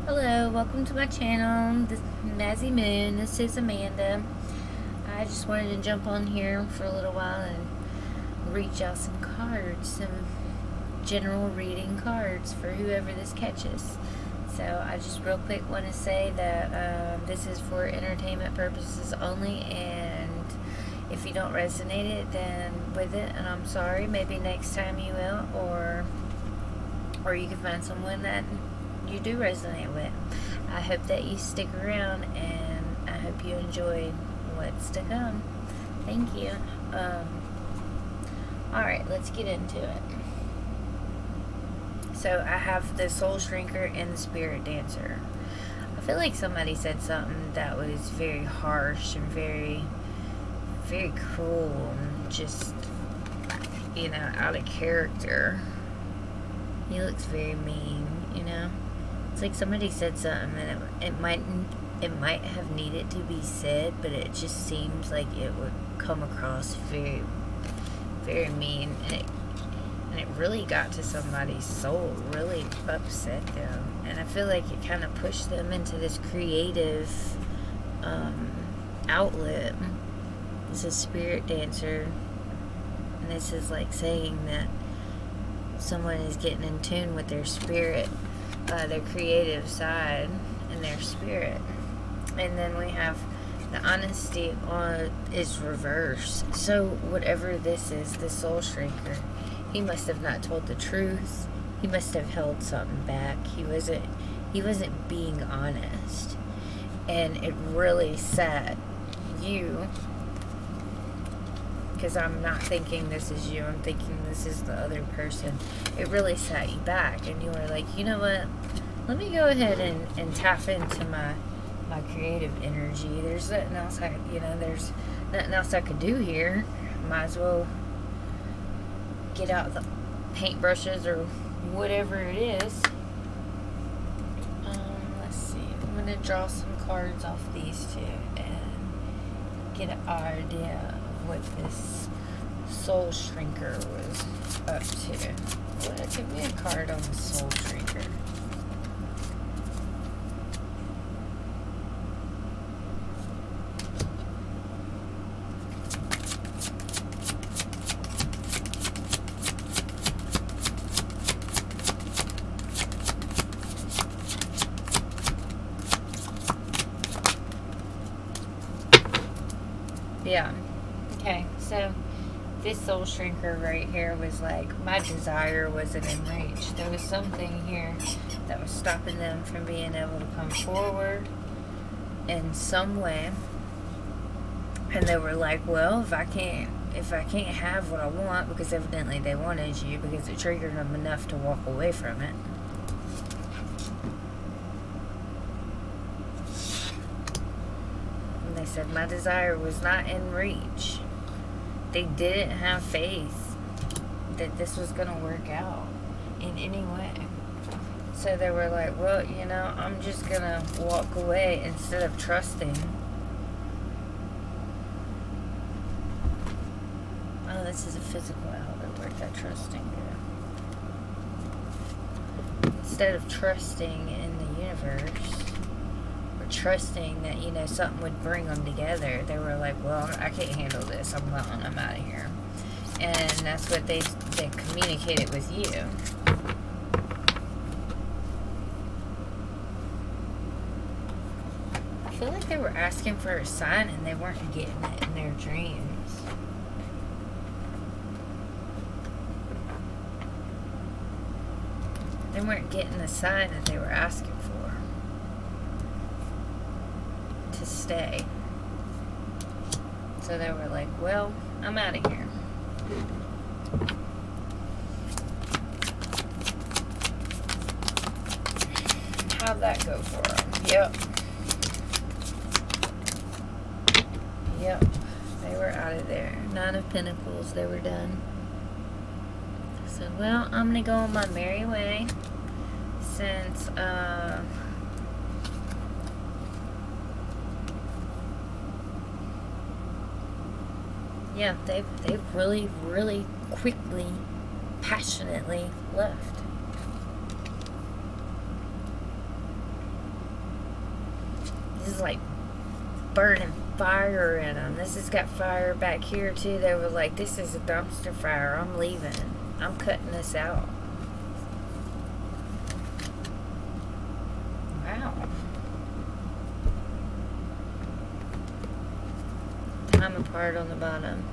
Hello, welcome to my channel. This is Mazzy Moon. This is Amanda. I just wanted to jump on here for a little while and reach out some cards, some general reading cards for whoever this catches. So I just real quick want to say that this is for entertainment purposes only, and if you don't resonate it, then with it, and I'm sorry. Maybe next time you will, or you can find someone that you do resonate with. I hope that you stick around, and I hope you enjoy what's to come. Thank you. Alright, let's get into it. So I have the Soul Shrinker and the Spirit Dancer. I feel like somebody said something that was very harsh and very, very cruel and just, out of character. He looks very mean, It's like somebody said something and it might have needed to be said, but it just seems like it would come across very, very mean, and it really got to somebody's soul, really upset them, and I feel like it kind of pushed them into this creative outlet. This is Spirit Dancer, and this is like saying that someone is getting in tune with their spirit, their creative side, and their spirit. And then we have the honesty is reversed. So whatever this is, the Soul Shrinker, he must have not told the truth. He must have held something back. He wasn't being honest, and it really set you. Because I'm not thinking this is you, I'm thinking this is the other person. It really set you back, and you were like, you know what, let me go ahead and tap into my creative energy. There's nothing else there's nothing else I could do here. Might as well get out the paintbrushes or whatever it is. Let's see, I'm going to draw some cards off these two and get an idea what this Soul Shrinker was up to. Well, give me a card on the Soul Shrinker. Yeah. Okay, so this Soul Shrinker right here was like, my desire wasn't in reach. There was something here that was stopping them from being able to come forward in some way. And they were like, well, if I can't have what I want, because evidently they wanted you, because it triggered them enough to walk away from it. And they said, my desire was not in reach. They didn't have faith that this was going to work out in any way. So they were like, well, I'm just going to walk away instead of trusting. Oh, this is a physical outlet. Where'd that trusting go? Instead of trusting in the universe, or trusting that, something would bring them together, they were like, well, I can't handle this. I'm gone. I'm out of here. And that's what they communicated with you. I feel like they were asking for a sign and they weren't getting it in their dreams. They weren't getting the sign that they were asking for to stay. So they were like, well, I'm out of here. How'd that go for them? Yep. They were out of there. 9 of Pentacles. They were done. So, well, I'm going to go on my merry way. Since, yeah, they've really, really quickly, passionately left. like burning fire in them. This has got fire back here too. They were like, this is a dumpster fire. I'm leaving. I'm cutting this out. Wow. Time apart on the bottom.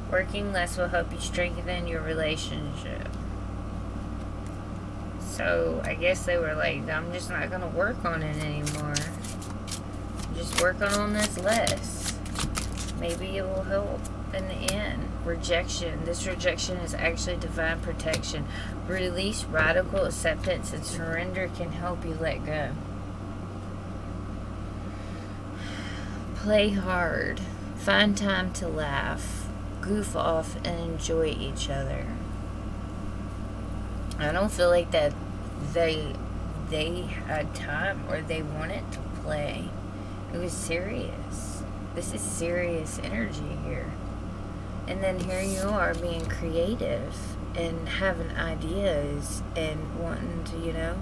Working less will help you strengthen your relationship. So I guess they were like, I'm just not going to work on it anymore. I'm just working on this less. Maybe it will help in the end. Rejection. This rejection is actually divine protection. Release, radical acceptance, and surrender can help you let go. Play hard. Find time to laugh. Goof off and enjoy each other. I don't feel like that they had time or they wanted to play. It was serious. This is serious energy here. And then here you are being creative and having ideas and wanting to, you know,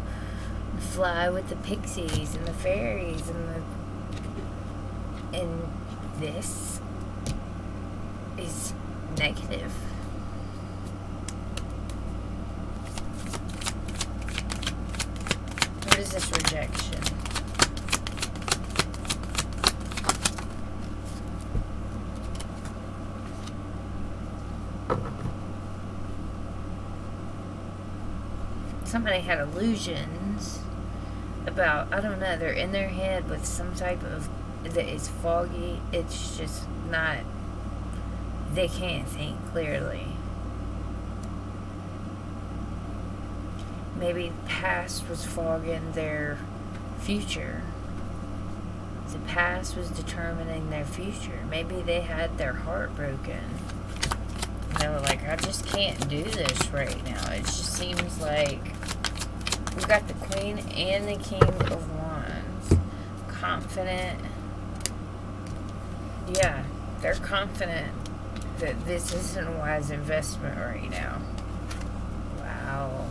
fly with the pixies and the fairies and this is negative. What is this rejection? Somebody had illusions about, I don't know, they're in their head with some type of, that is foggy. It's just not, they can't think clearly. Maybe the past was fogging their future. The past was determining their future. Maybe they had their heart broken. And they were like, I just can't do this right now. It just seems like we've got the Queen and the King of Wands. Confident. Yeah, they're confident that this isn't a wise investment right now. Wow.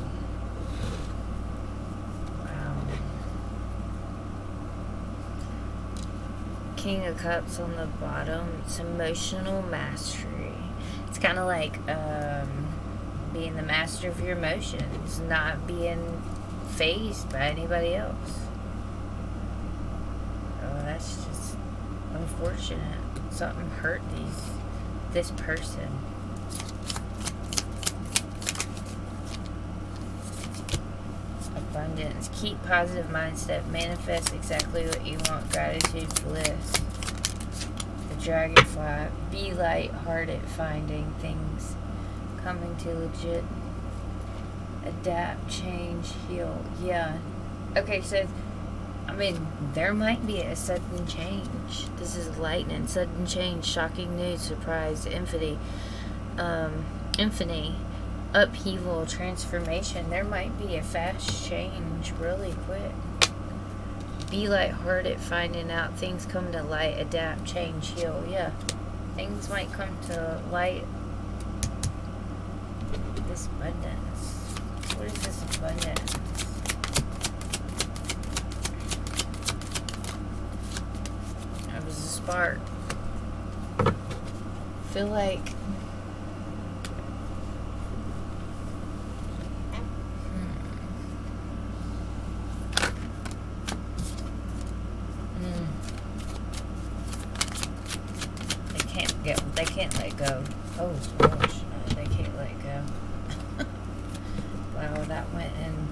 Wow. King of Cups on the bottom. It's emotional mastery. It's kind of like being the master of your emotions, not being fazed by anybody else. Oh, that's just unfortunate. Something hurt this person. Abundance. Keep positive mindset. Manifest exactly what you want. Gratitude, bliss. The dragonfly. Be light-hearted. Finding things. Coming to legit. Adapt, change, heal. Yeah. Okay, so I mean, there might be a sudden change. This is lightning, sudden change, shocking news, surprise, infinity, upheaval, transformation. There might be a fast change really quick. Be lighthearted, finding out things come to light, adapt, change, heal. Yeah, things might come to light. This abundance. What is this abundance? Spark. Feel like they can't let go. Oh gosh, they can't let go. Wow, that went in.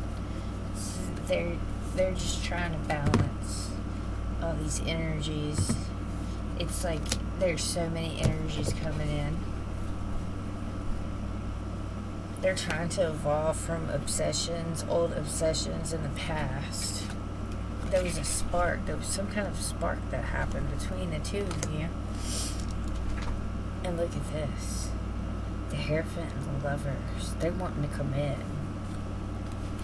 They're just trying to balance all these energies. It's like there's so many energies coming in. They're trying to evolve from obsessions, old obsessions in the past. There was a spark. There was some kind of spark that happened between the two of you. And look at this. The Hierophant and the Lovers. They're wanting to commit.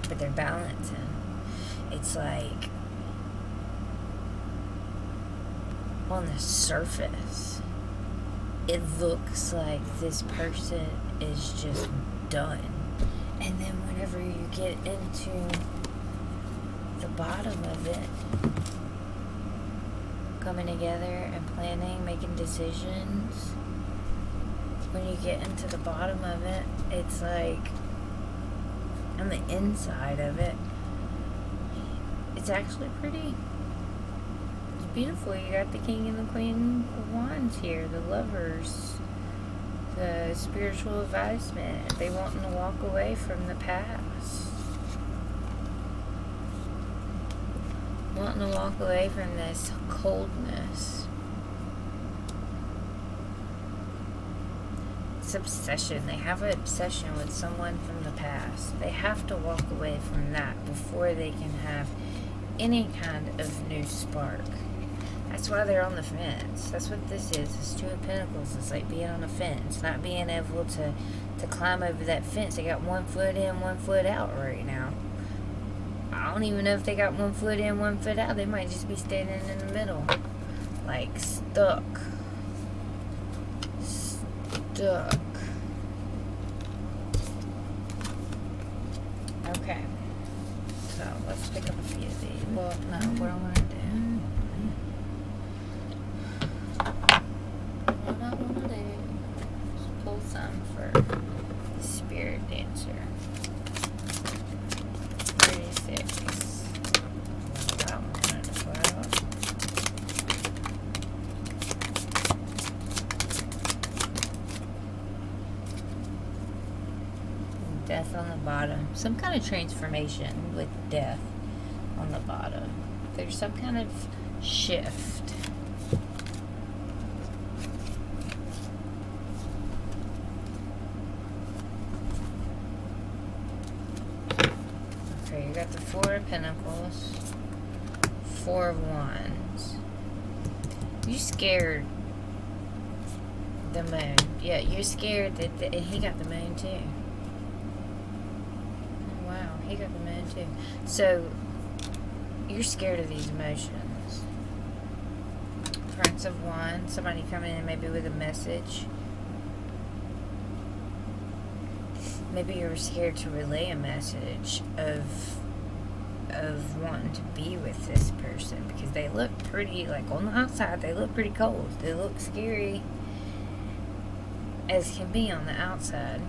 But they're balancing. It's like on the surface, it looks like this person is just done. And then whenever you get into the bottom of it, coming together and planning, making decisions, when you get into the bottom of it, it's like on the inside of it, it's actually pretty, it's beautiful. You got the king and the queen of wands here, the lovers, the spiritual advisement. They wanting to walk away from the past, wanting to walk away from this coldness. It's obsession. They have an obsession with someone from the past. They have to walk away from that before they can have any kind of new spark. That's why they're on the fence. That's what this is. It's Two of Pentacles. It's like being on a fence, not being able to climb over that fence. They got one foot in, one foot out right now. I don't even know if they got one foot in, one foot out. They might just be standing in the middle, like stuck. Okay, so let's pick up a few of these. Well, no, what I'm gonna do is pull some for the Spirit Dancer. 36. That one at 12. Death on the bottom. Some kind of transformation with death on the bottom. There's some kind of shift. Okay, you got the Four of Pentacles, Four of Wands. You scared the moon. Yeah, you're scared that and he got the moon too. He got the moon too. So, you're scared of these emotions. Prince of Wands. Somebody coming in maybe with a message. Maybe you're scared to relay a message of wanting to be with this person. Because they look pretty, like on the outside, they look pretty cold. They look scary as can be on the outside.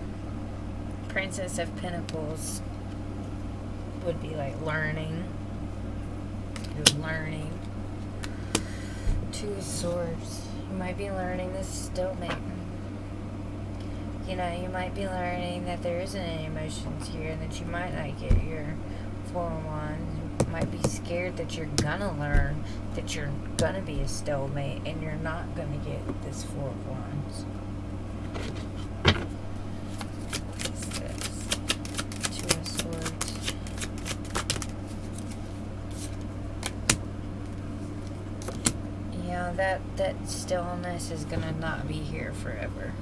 Princess of Pentacles would be like learning. You're learning. Two of Swords. You might be learning this is stalemate. You know, you might be learning that there isn't any emotions here and that you might not get your Four of Wands. You might be scared that you're gonna learn that you're gonna be a stalemate and you're not gonna get this Four of Wands. That stillness is gonna not be here forever.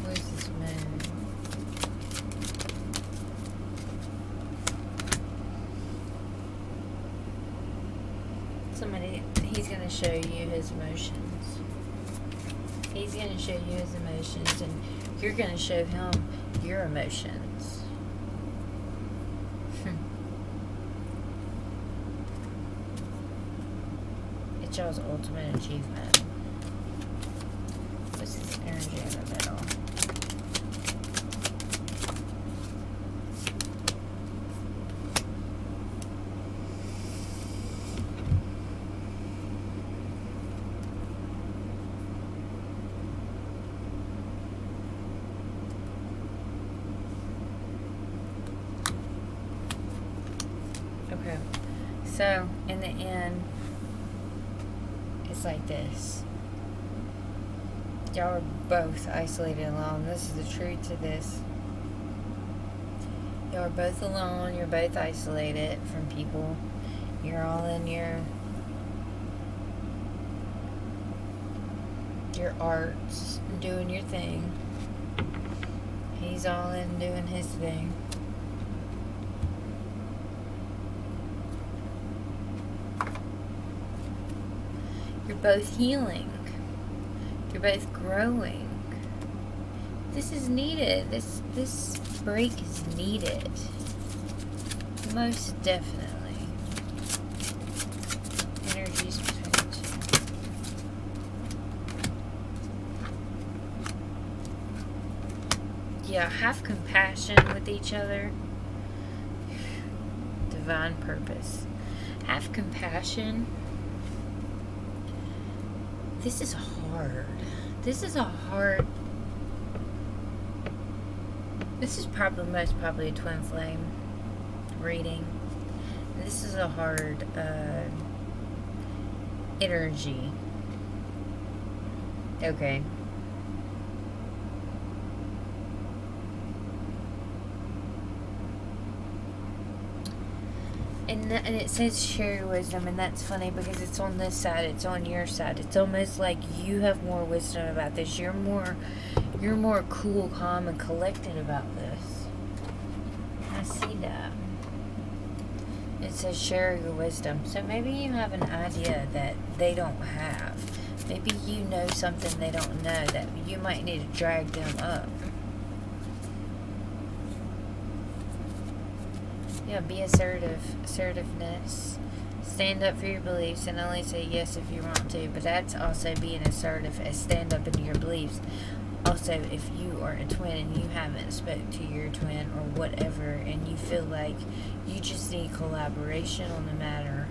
Where's this moon? Somebody, he's gonna show you his emotions. He's gonna show you his emotions and you're going to show him your emotions. It's y'all's ultimate achievement. What's this energy in the middle? Okay, so in the end, it's like this. Y'all are both isolated and alone. This is the truth to this. Y'all are both alone. You're both isolated from people. You're all in your arts, doing your thing. He's all in doing his thing. both healing. You're both growing. This is needed. This break is needed. Most definitely. Energies between the two. Yeah, have compassion with each other. Divine purpose. Have compassion. This is hard. This is most probably a twin flame reading. This is a hard energy. Okay. And it says share your wisdom, and that's funny because it's on this side, it's on your side. It's almost like you have more wisdom about this. You're more cool, calm, and collected about this. I see that. It says share your wisdom. So maybe you have an idea that they don't have. Maybe you know something they don't know that you might need to drag them up. Yeah, be assertive. Assertiveness. Stand up for your beliefs and only say yes if you want to. But that's also being assertive as stand up in your beliefs. Also, if you are a twin and you haven't spoke to your twin or whatever, and you feel like you just need collaboration on the matter,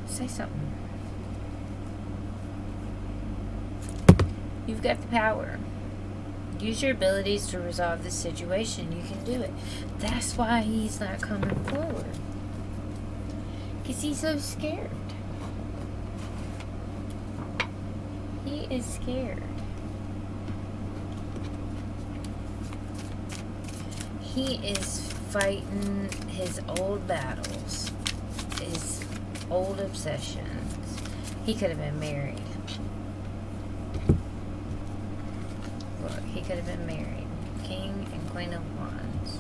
say something. You've got the power. Use your abilities to resolve this situation. You can do it. That's why he's not coming forward. Because he's so scared. He is scared. He is fighting his old battles. His old obsessions. He could have been married. He could have been married. King and Queen of Wands.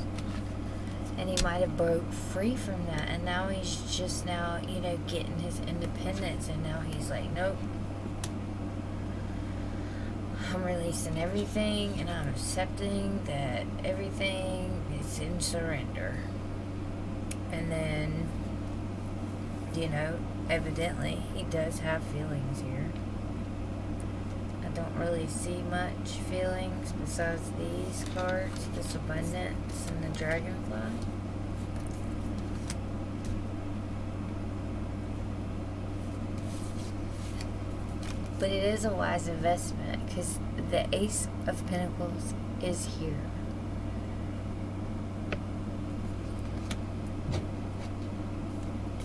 And he might have broke free from that. And now he's just now, getting his independence. And now he's like, nope. I'm releasing everything. And I'm accepting that everything is in surrender. And then, evidently he does have feelings here. Don't really see much feelings besides these cards, this abundance and the dragonfly. But it is a wise investment because the Ace of Pentacles is here.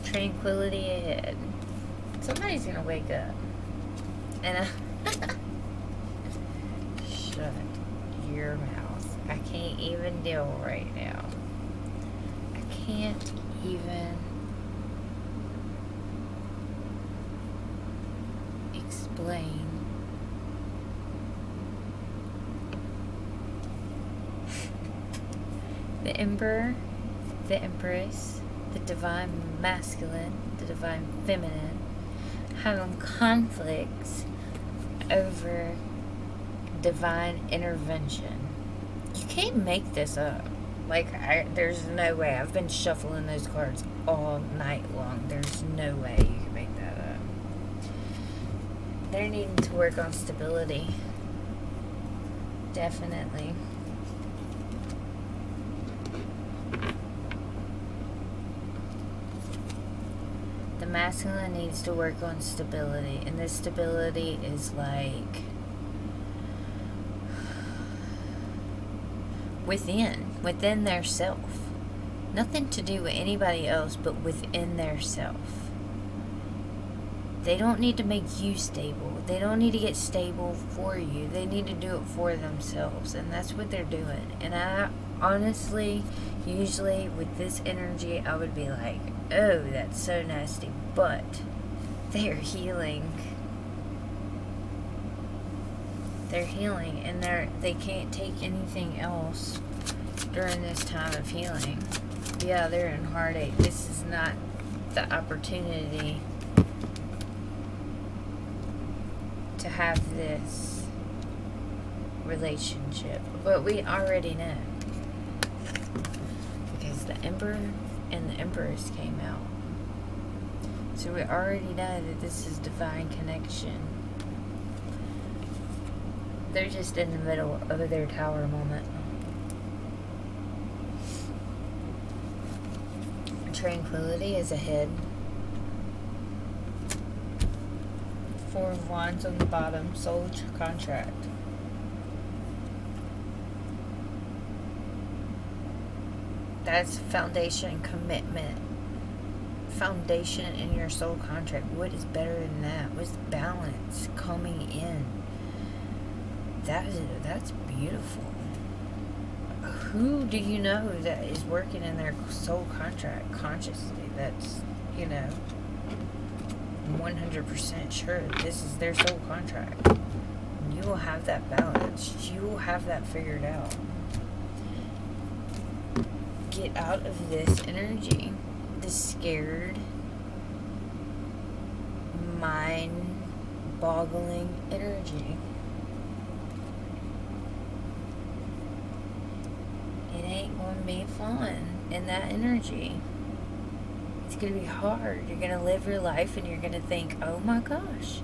Tranquility ahead. Somebody's gonna wake up. And shut your mouth. I can't even deal right now. I can't even explain. The Emperor, the Empress, the Divine Masculine, the Divine Feminine, having conflicts over divine intervention. You can't make this up. There's no way. I've been shuffling those cards all night long. There's no way you can make that up. They're needing to work on stability. Definitely. The masculine needs to work on stability, and this stability is within their self. Nothing to do with anybody else, but within their self. They don't need to make you stable. They don't need to get stable for you. They need to do it for themselves, and that's what they're doing. And I honestly, usually with this energy, I would be like, oh, that's so nasty, but they're healing. They're healing, and they can't take anything else during this time of healing. Yeah, they're in heartache. This is not the opportunity to have this relationship. But we already know. Because the Emperor and the Empress came out. So we already know that this is divine connection. They're just in the middle of their tower moment. Tranquility is ahead. Four of Wands on the bottom. Soul contract. That's foundation, commitment. Foundation in your soul contract. What is better than that? What's balance coming in? That's beautiful. Who do you know that is working in their soul contract consciously? That's, 100% sure this is their soul contract. You will have that balance. You will have that figured out. Get out of this energy. This scared, mind-boggling energy. It ain't going to be fun in that energy. It's going to be hard. You're going to live your life and you're going to think, oh my gosh,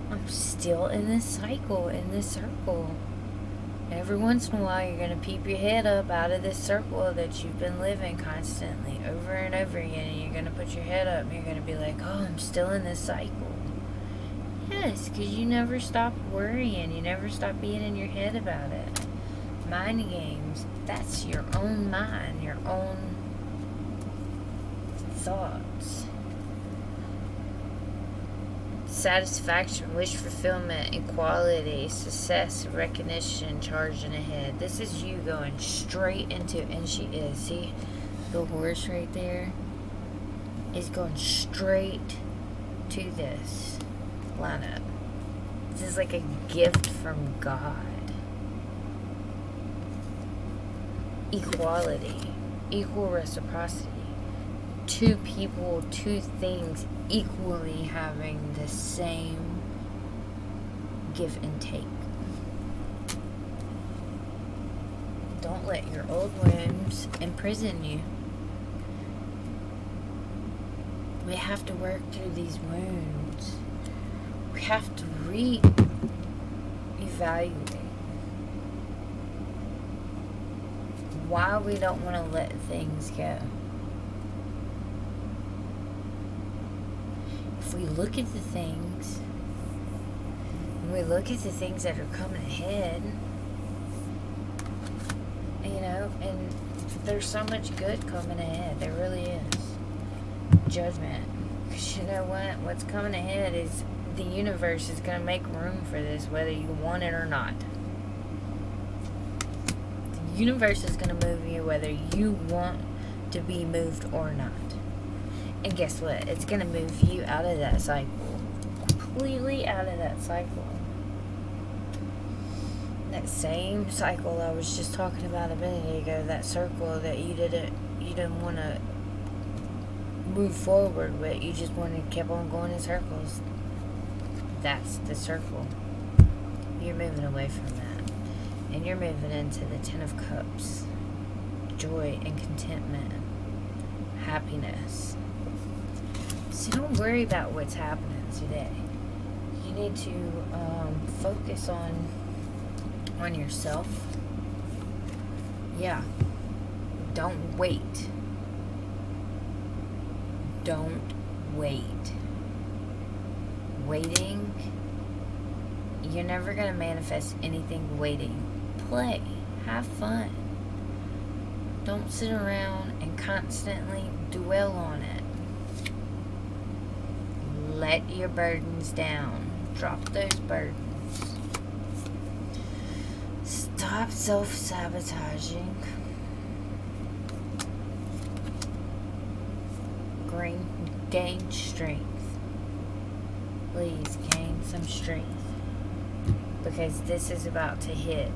I'm still in this cycle, in this circle. Every once in a while, you're going to peep your head up out of this circle that you've been living constantly over and over again. And you're going to put your head up and you're going to be like, oh, I'm still in this cycle. Yes, because you never stop worrying. You never stop being in your head about it. Mind games, that's your own mind, your own thoughts. Satisfaction, wish fulfillment, equality, success, recognition, charging ahead. This is you going straight into, and she is. See, the horse right there is going straight to this lineup. This is like a gift from God. Equality, equal reciprocity. Two people, two things equally having the same give and take. Don't let your old wounds imprison you. We have to work through these wounds. We have to re-evaluate why we don't want to let things go. If we look at the things, and we look at the things that are coming ahead, and there's so much good coming ahead. There really is. Judgment. Because you know what? What's coming ahead is the universe is going to make room for this, whether you want it or not. The universe is going to move you whether you want to be moved or not. And guess what? It's going to move you out of that cycle. Completely out of that cycle. That same cycle I was just talking about a minute ago, that circle that you didn't want to move forward with, you just wanted to keep on going in circles. That's the circle. You're moving away from that. And you're moving into the Ten of Cups. Joy and contentment. Happiness. So don't worry about what's happening today. You need to focus on yourself. Yeah. Don't wait. Don't wait. Waiting, you're never going to manifest anything waiting. Play. Have fun. Don't sit around and constantly dwell on it. Let your burdens down. Drop those burdens. Stop self-sabotaging. Gain strength. Please gain some strength. Because this is about to hit.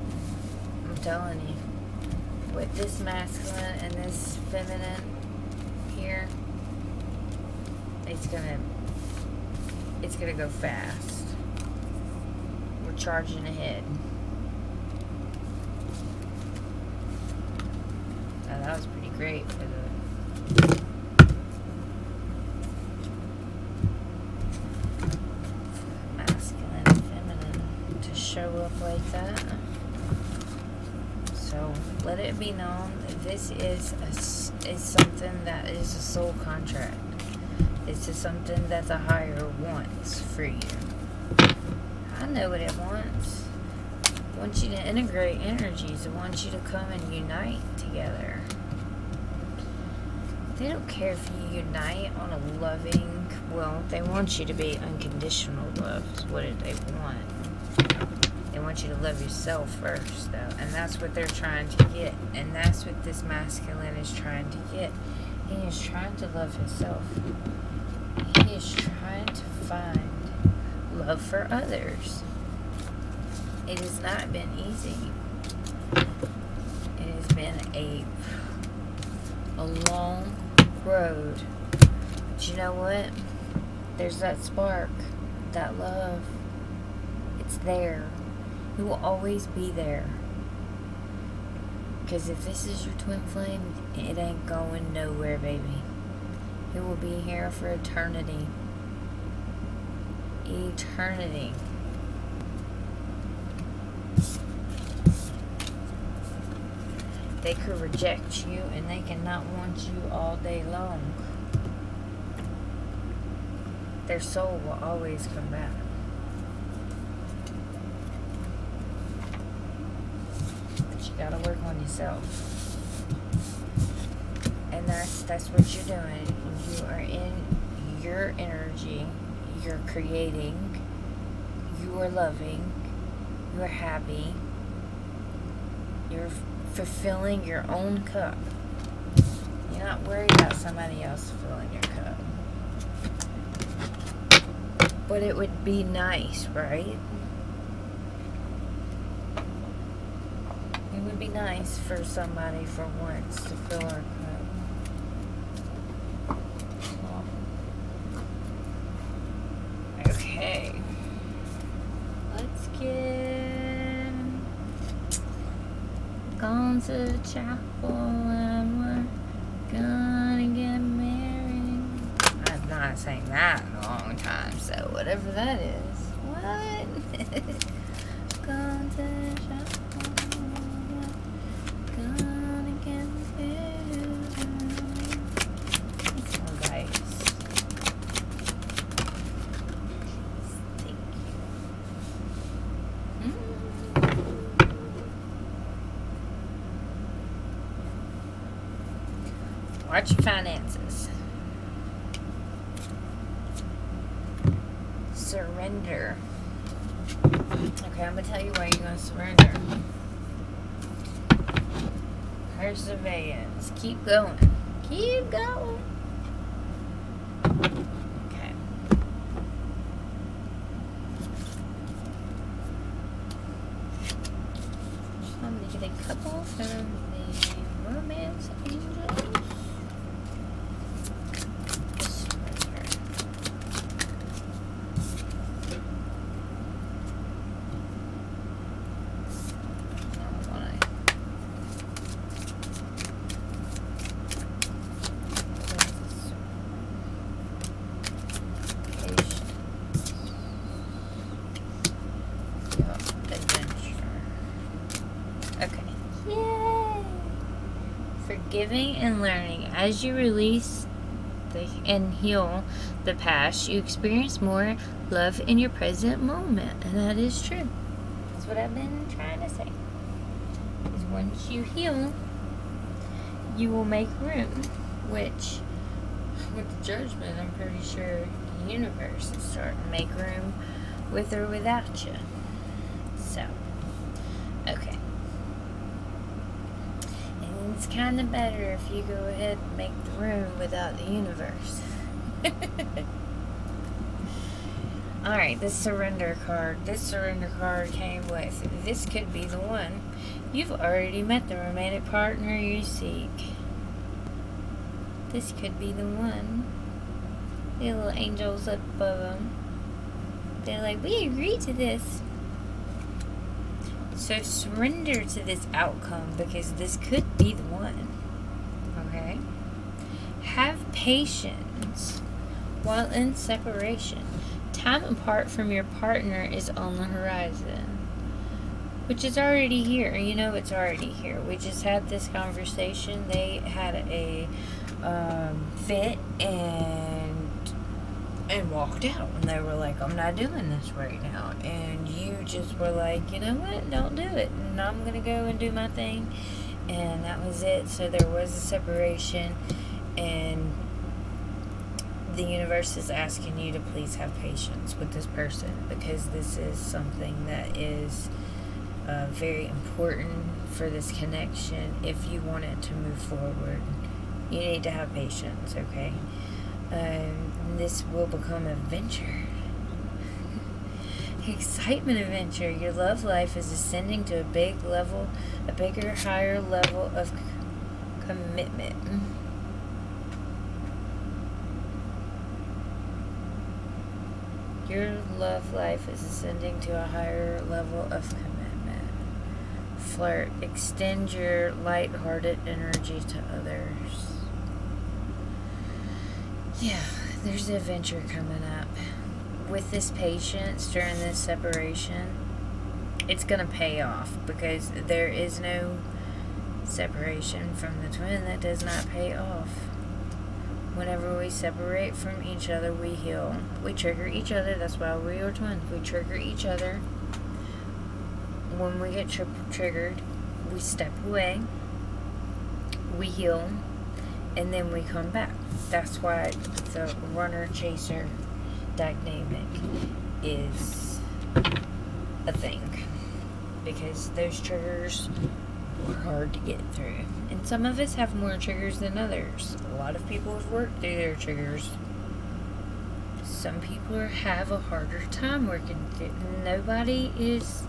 I'm telling you. With this masculine and this feminine here, it's gonna go fast. We're charging ahead. Now that was pretty great for the masculine and feminine to show up like that. So let it be known that this is something that is a soul contract. This is something that the higher wants for you. I know what it wants. It wants you to integrate energies. It wants you to come and unite together. They don't care if you unite on a loving, well, they want you to be unconditional love. Is what they want. They want you to love yourself first, though. And that's what they're trying to get. And that's what this masculine is trying to get. He is trying to love himself. He is trying to find love for others. It has not been easy. It has been a long road. But you know what? There's that spark, that love. It's there. It will always be there. Because if this is your twin flame, it ain't going nowhere, baby. It will be here for eternity. Eternity. They could reject you and they cannot want you all day long. Their soul will always come back. But you gotta work on yourself. And that's what you're doing. You are in your energy. You're creating. You are loving. You are happy. You're fulfilling your own cup. You're not worried about somebody else filling your cup. But it would be nice, right? It would be nice for somebody for once to fill our cup. Okay. Let's get gone to the chapel and we're gonna get married. I've not sang that in a long time, so whatever that is. What? Gone to the chapel, gonna get married. This one, guys. Thank you. Watch your finances. Surrender. Okay, I'm gonna tell you why you're gonna surrender. Perseverance. Keep going. Keep going. Okay. I'm gonna get a couple from the Romance Angels. Forgiving and learning. As you release and heal the past, you experience more love in your present moment. And that is true. That's what I've been trying to say. Is once you heal, you will make room. Which, with the judgment, I'm pretty sure the universe is starting to make room with or without you. So, okay. It's kind of better if you go ahead and make the room without the universe. Alright, this surrender card. This surrender card came with, this could be the one. You've already met the romantic partner you seek. This could be the one. The little angels up above them. They're like, we agree to this. So surrender to this outcome because this could be the one. Okay? Have patience while in separation. Time apart from your partner is on the horizon, which is already here. You know it's already here. We just had this conversation. They had a fit and walked out, and they were like, I'm not doing this right now. And you just were like, you know what, don't do it, and I'm gonna go and do my thing. And that was it. So there was a separation, and the universe is asking you to please have patience with this person, because this is something that is very important for this connection. If you want it to move forward, you need to have patience, okay? This will become adventure. Excitement adventure. Your love life is ascending to a bigger, higher level of commitment. Your love life is ascending to a higher level of commitment. Flirt. Extend your light-hearted energy to others. Yeah, there's an adventure coming up. With this patience during this separation, it's going to pay off, because there is no separation from the twin that does not pay off. Whenever we separate from each other, we heal. We trigger each other. That's why we are twins. We trigger each other. When we get triggered, we step away. We heal. And then we come back. That's why the runner-chaser dynamic is a thing. Because those triggers are hard to get through. And some of us have more triggers than others. A lot of people have worked through their triggers. Some people have a harder time working through. Nobody is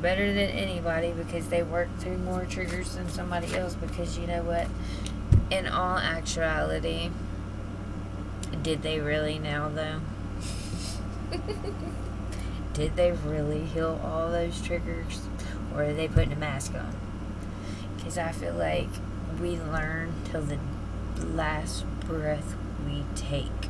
better than anybody because they work through more triggers than somebody else. Because you know what? In all actuality, did they really now though? Did they really heal all those triggers? Or are they putting a mask on? Because I feel like we learn till the last breath we take.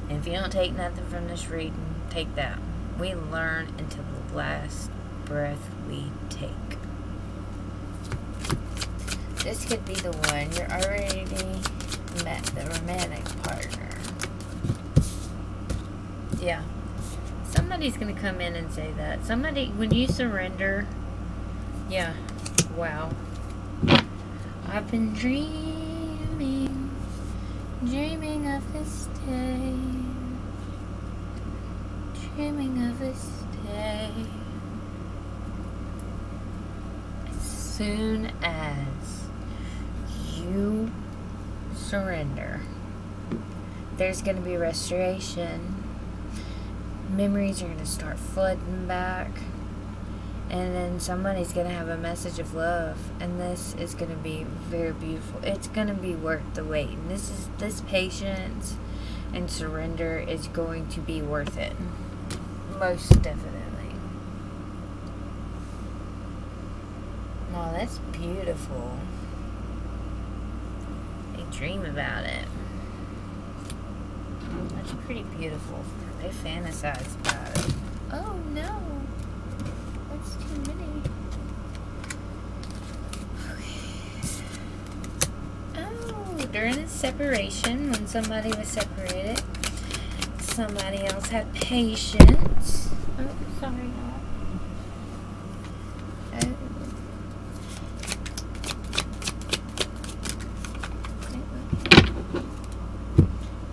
And if you don't take nothing from this reading, take that. We learn until the last breath we take. This could be the one. You're already met the romantic partner. Yeah. Somebody's going to come in and say that. Somebody, when you surrender, yeah, wow. I've been dreaming of this day, dreaming of this day. As soon as you surrender, there's going to be restoration. Memories are going to start flooding back, and then somebody's going to have a message of love, and this is going to be very beautiful. It's going to be worth the wait, and this patience and surrender is going to be worth it, most definitely. Oh, that's beautiful. They dream about it. That's pretty beautiful. They fantasize about it. Oh no, that's too many. Okay. Oh, during a separation, when somebody was separated, somebody else had patience. Oh, sorry.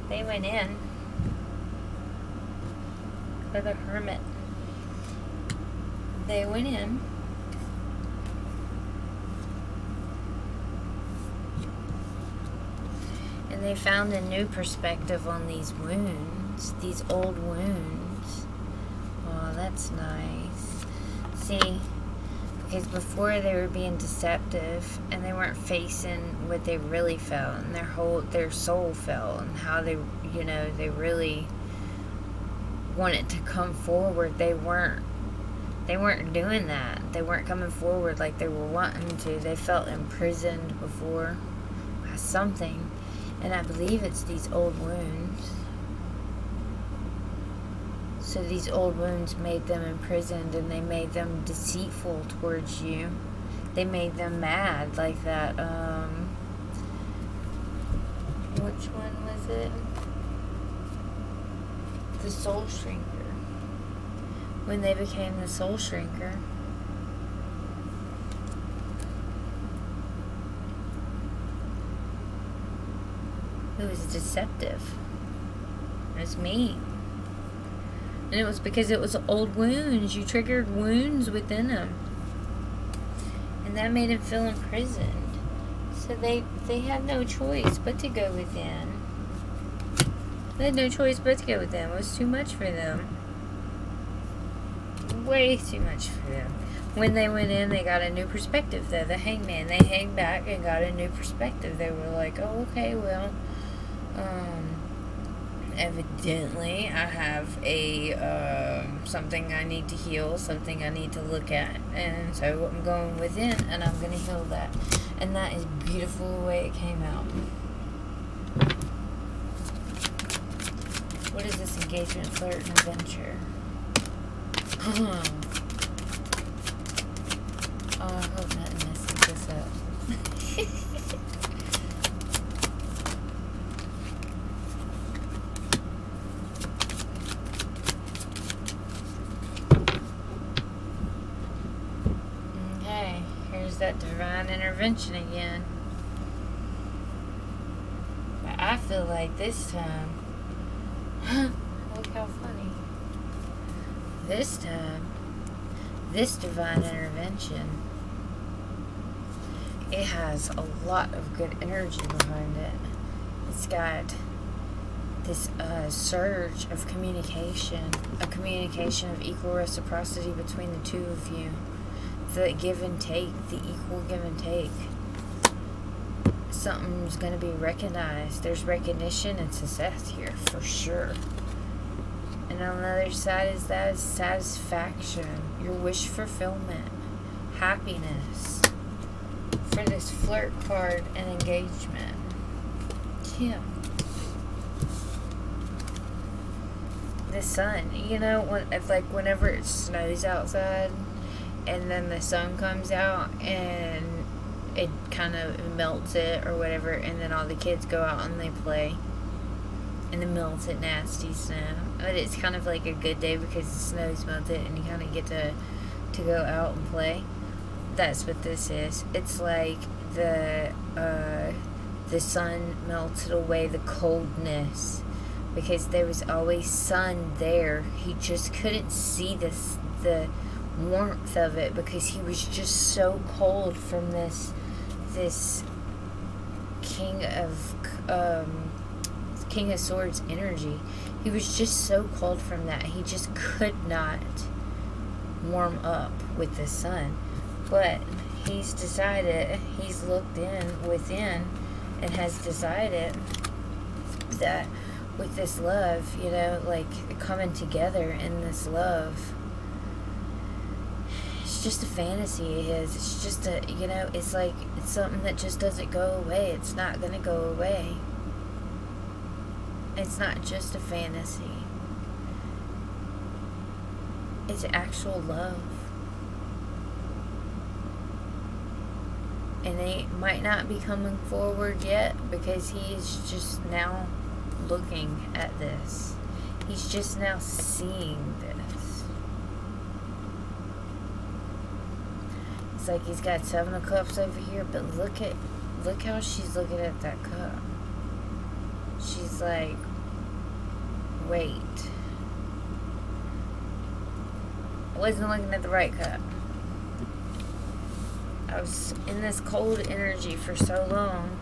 They went in. Or the hermit. They went in. And they found a new perspective on these wounds. These old wounds. Oh, that's nice. See, Because before they were being deceptive and they weren't facing what they really felt and their soul felt and how they really wanted to come forward. They weren't doing that. They weren't coming forward like they were wanting to. They felt imprisoned before by something, and I believe it's these old wounds. So these old wounds made them imprisoned, and they made them deceitful towards you. They made them mad, like that, which one was it? The Soul Shrinker. When they became the Soul Shrinker, it was deceptive. It was mean. And it was because it was old wounds. You triggered wounds within them. And that made them feel imprisoned. So they had no choice but to go within. They had no choice but to go within. It was too much for them. Way too much for them. When they went in, they got a new perspective, though. The hangman, they hang back and got a new perspective. They were like, oh, okay, well, evidently I have a something I need to heal, something I need to look at, and so I'm going within and I'm going to heal that. And that is beautiful the way it came out. What is this engagement, flirt, and adventure? Oh, I hope nothing messes this up. Okay, here's that divine intervention again. But I feel like this time, look how funny. This time, this divine intervention, it has a lot of good energy behind it. It's got this surge of communication, a communication of equal reciprocity between the two of you. The give and take, the equal give and take. Something's going to be recognized. There's recognition and success here, for sure. And on the other side is that is satisfaction, your wish fulfillment, happiness for this flirt card and engagement. Yeah. The sun, whenever it snows outside and then the sun comes out and it kind of melts it or whatever, and then all the kids go out and they play in the melted nasty snow. But it's kind of like a good day because the snow's melted and you kind of get to go out and play. That's what this is. It's like the sun melted away the coldness because there was always sun there. He just couldn't see the warmth of it because he was just so cold from this King of Swords energy. He was just so cold from that. He just could not warm up with the sun. But he's decided, he's looked within and has decided that with this love, coming together in this love, it's just a fantasy of his. It's just it's something that just doesn't go away. It's not going to go away. It's not just a fantasy. It's actual love. And they might not be coming forward yet because he's just now looking at this. He's just now seeing this. It's like he's got 7 of Cups over here, but look how she's looking at that cup. She's like, wait. I wasn't looking at the right cup. I was in this cold energy for so long.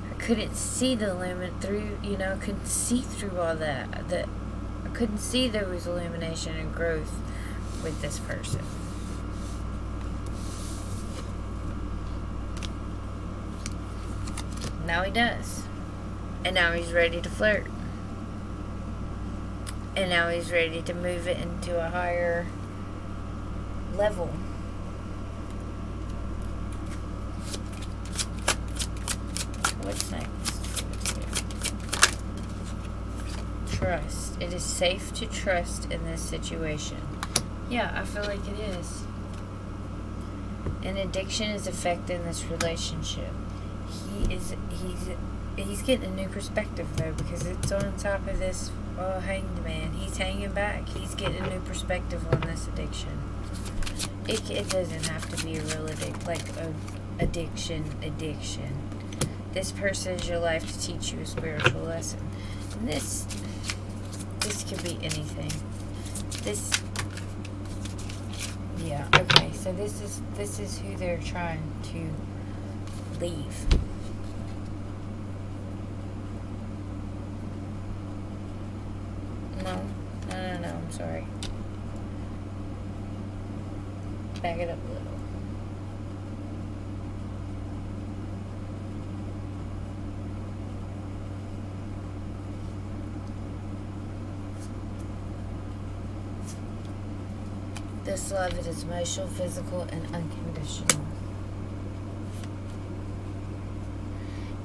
I couldn't see the couldn't see through all that. I couldn't see there was illumination and growth with this person. Now he does. And now he's ready to flirt. And now he's ready to move it into a higher level. What's next? Trust. It is safe to trust in this situation. Yeah, I feel like it is. An addiction is affecting this relationship. He's getting a new perspective though, because it's on top of this hanged man. He's hanging back. He's getting a new perspective on this addiction. It doesn't have to be a real addiction. This person is your life to teach you a spiritual lesson. And this could be anything. Yeah, okay, so this is who they're trying to leave. No, I'm sorry. Back it up a little. This love, it is emotional, physical, and unconditional.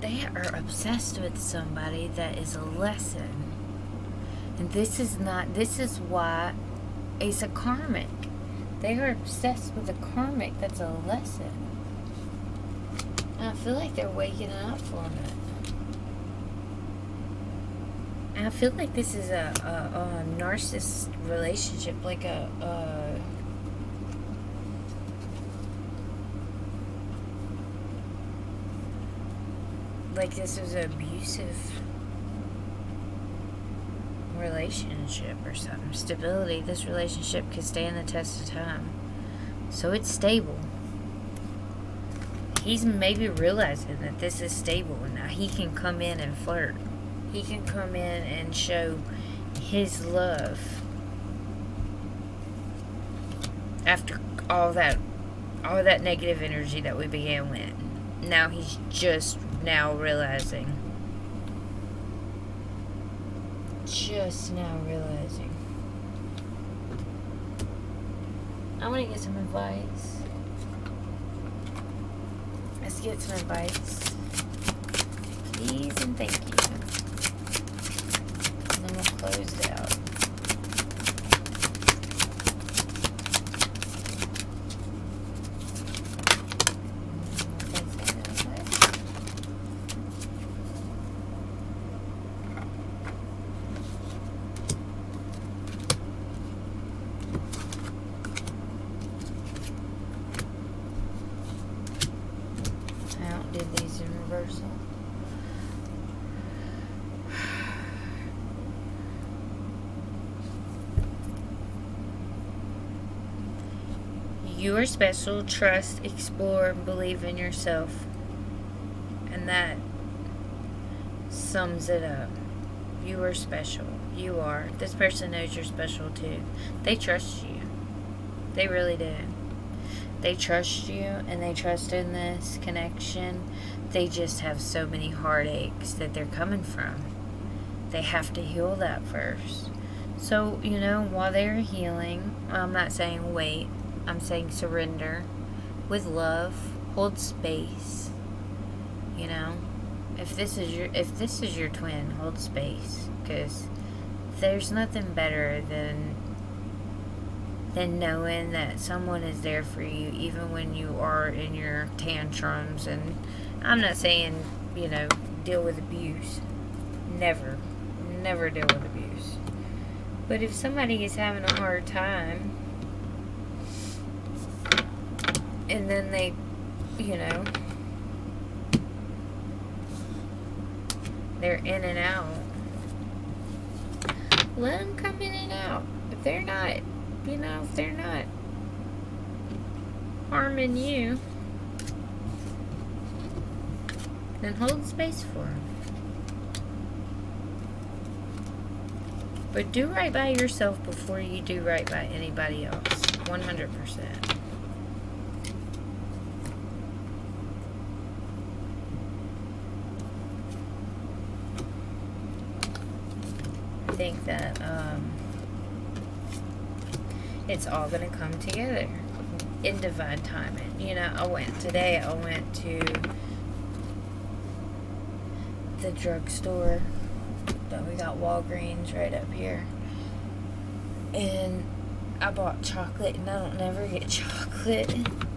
They are obsessed with somebody that is a lesson. And this is why it's a karmic. They are obsessed with a karmic that's a lesson. And I feel like they're waking up from it. And I feel like this is a narcissist relationship, like like this was an abusive relationship or something. Stability. This relationship could stand the test of time. So it's stable. He's maybe realizing that this is stable and now he can come in and flirt. He can come in and show his love after all that negative energy that we began with. Now he's just now realizing. I want to get some advice. Let's get some advice. Please and thank you. And then we'll close it out. I outdid these in reversal. You are special. Trust, explore, and believe in yourself. And that sums it up. You are special. You are. This person knows you're special too. They trust you. They really do. They trust you and they trust in this connection. They just have so many heartaches that they're coming from. They have to heal that first. So, while they're healing, I'm not saying wait. I'm saying surrender with love, hold space. If this is your twin, hold space, because there's nothing better than knowing that someone is there for you even when you are in your tantrums. And I'm not saying, deal with abuse. Never deal with abuse. But if somebody is having a hard time and then they, they're in and out, let them come in and out. If they're not, harming you, then hold space for them. But do right by yourself before you do right by anybody else. 100%. think that it's all going to come together in divine timing. You know, I went to the drugstore. But we got Walgreens right up here. And I bought chocolate, and I don't never get chocolate.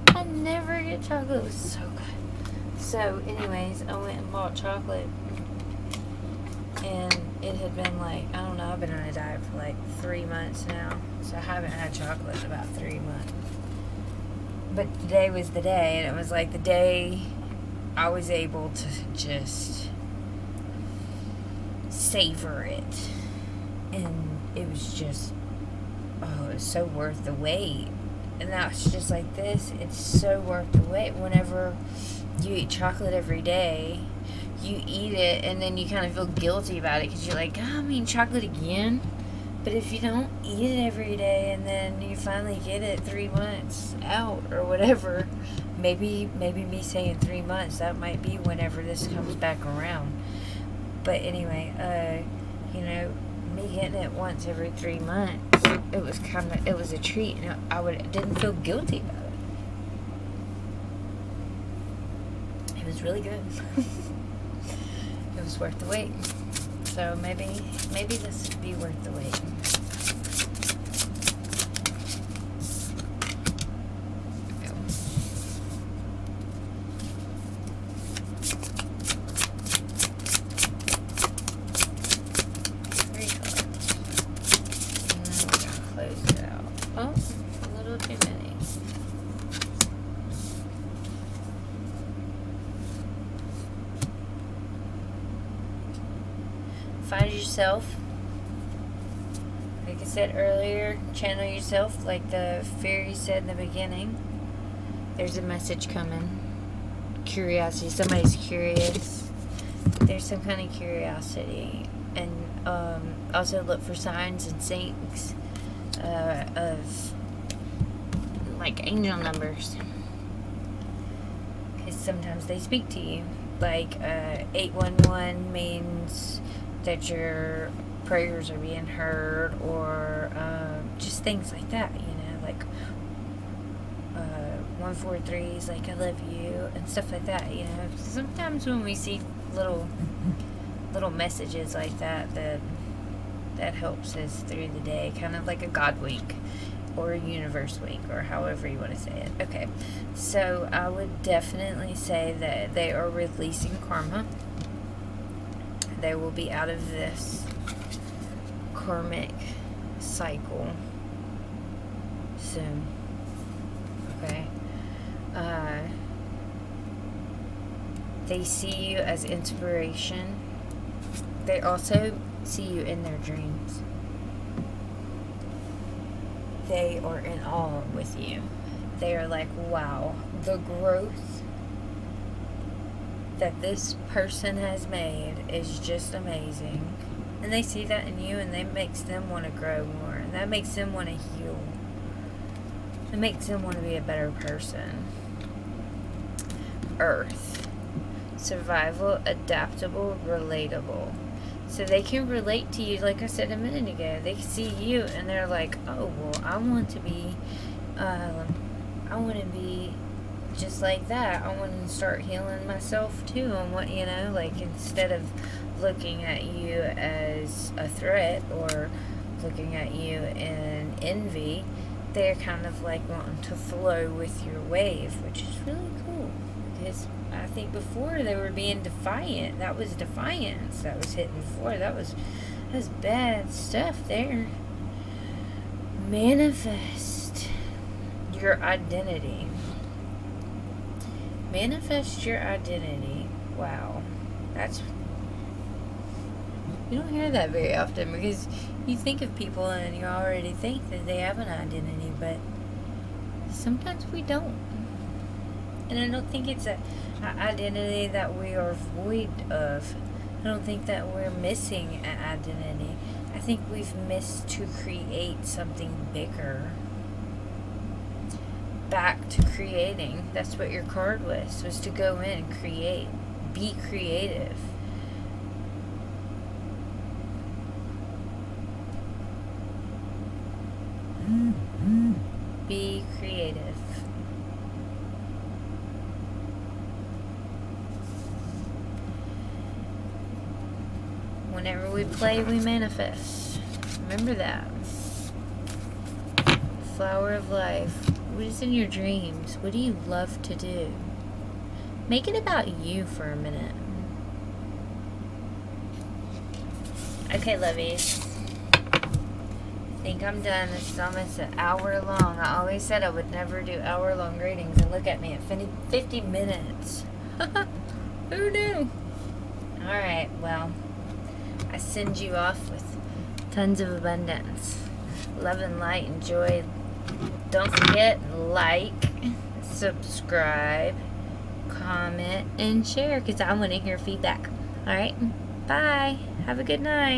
I never get chocolate. It was so good. So, anyways, I went and bought chocolate. And it had been like, I don't know, I've been on a diet for like 3 months now. So I haven't had chocolate in about 3 months. But today was the day, and it was like the day I was able to just savor it. And it was just, oh, it was so worth the wait. And now it's just like this. It's so worth the wait. Whenever you eat chocolate every day, you eat it, and then you kind of feel guilty about it because you're like, oh, I'm eating chocolate again. But if you don't eat it every day, and then you finally get it 3 months out or whatever, maybe me saying 3 months, that might be whenever this comes back around. But anyway, you know, me getting it once every 3 months, it was a treat, and I didn't feel guilty about it. It was really good. It was worth the wait. So maybe this would be worth the wait. Find yourself. Like I said earlier, channel yourself, like the fairy said in the beginning. There's a message coming. Curiosity. Somebody's curious. There's some kind of curiosity. And also look for signs and syncs of like angel numbers. Because sometimes they speak to you. Like 811 means that your prayers are being heard, or just things like that, you know, like 143 is like I love you and stuff like that, you know. Sometimes when we see little messages like that helps us through the day, kind of like a God week or a universe week, or however you want to say it. Okay, so I would definitely say that they are releasing karma. They will be out of this karmic cycle soon. Okay. They see you as inspiration. They also see you in their dreams. They are in awe with you. They are like, wow, the growth that this person has made is just amazing. And they see that in you, and that makes them want to grow more, and that makes them want to heal. It makes them want to be a better person. Earth. Survival, adaptable, relatable. So they can relate to you, like I said a minute ago. They see you, and they're like, oh, well, I want to be just like that. I want to start healing myself too. And what, you know, like, instead of looking at you as a threat or looking at you in envy, they're kind of like wanting to flow with your wave, which is really cool. Because I think before they were being defiant. That was defiance that was hitting before. That was bad stuff there. Manifest your identity. Manifest your identity. Wow. You don't hear that very often, because you think of people and you already think that they have an identity, but sometimes we don't. And I don't think it's an identity that we are void of. I don't think that we're missing an identity. I think we've missed to create something bigger. Back to creating. That's what your card was to go in and create. Be creative. Be creative. Whenever we play, we manifest. Remember that. Flower of life. What is in your dreams? What do you love to do? Make it about you for a minute. Okay, lovies. I think I'm done. This is almost an hour long. I always said I would never do hour-long readings, and look at me at 50 minutes. Who knew? Alright, well, I send you off with tons of abundance. Love and light and joy. Don't forget, like, subscribe, comment, and share, because I want to hear feedback. Alright, bye. Have a good night.